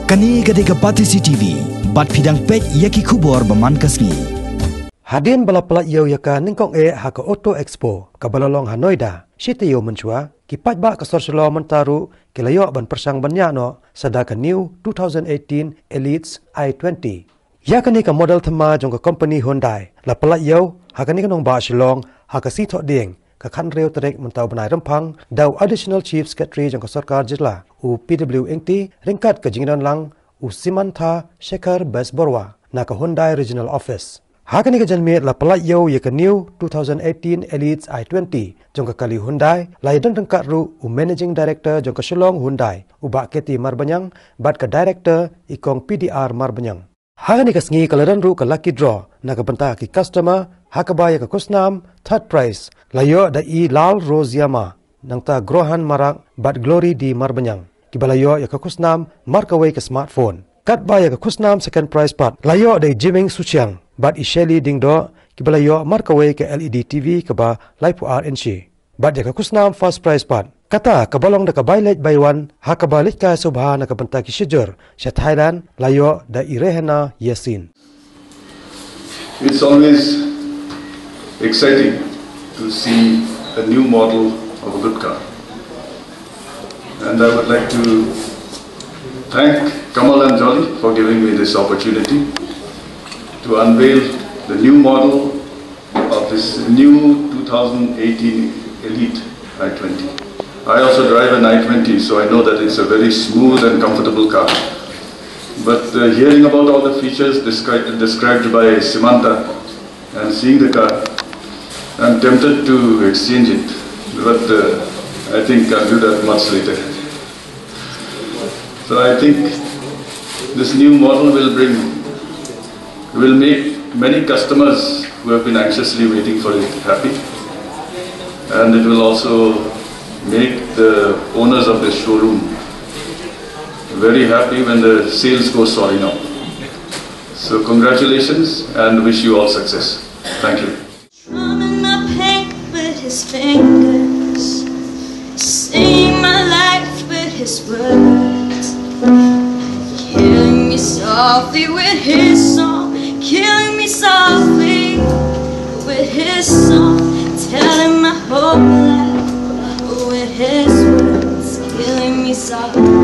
Kani gadega Pati CCTV, bat pidang pek yaki kubor baman kasni. Hadin bala pelat yau yaka ningkong haka Auto Expo kabalalong Hanoida. Siti yo mencua kipat ba kasor selo mentaru kilayo ban persang banyano sadaka new 2018 Elites i20. Yakani ka model thema jong ka company Hyundai. La pelat yau hakani kanong ba silong haka sitok ding ka khan reu terek mentau benai rempang dau additional chief secretary jong ka sarkar jilla u PWNT ringkat ka jinginan lang u Simantha Shekhar Besborwa na ka Hyundai regional office. Hakani ka janmi la pelat yau ya ka new 2018 Elites i20 jong ka kali Hyundai la yadang ringkat ru u managing director jong ka Shillong Hyundai u ba Keti Marbanyang bat ka director ikong PDR Marbanyang. Hakani ka sngi kalaran ru ka lucky draw na ka banta ki customer hakabaya ka kusnam third prize layo da I Lal Roziama nang ta grohan marak bat glory di Marbanyang kibalayo ya ka kusnam markaway ka smartphone kat baya ka kusnam second prize pat layo da Jiming Suchiang bat I Shelly Dingdo kibalayo markaway ka LED TV ka ba Laipu RNC bat ya ka kusnam first prize pat kata kabalong da ka bailet baywan hakabalit ka subha na ka banta ki shijur sa Thailand layo da Irehana Yasin. It's always exciting to see a new model of a good car. And I would like to thank Kamal and Jolly for giving me this opportunity to unveil the new model of this new 2018 Elite i20. I also drive an i20, so I know that it's a very smooth and comfortable car. But hearing about all the features described by Simantha and seeing the car, I'm tempted to exchange it, but I think I'll do that much later. So I think this new model will make many customers who have been anxiously waiting for it happy, and it will also make the owners of this showroom very happy when the sales go soaring up. So congratulations and wish you all success. Thank you. Drumming my paint with his fingers, singing my life with his words, killing me softly with his song, killing me softly with his song, telling my whole life with his words, killing me softly.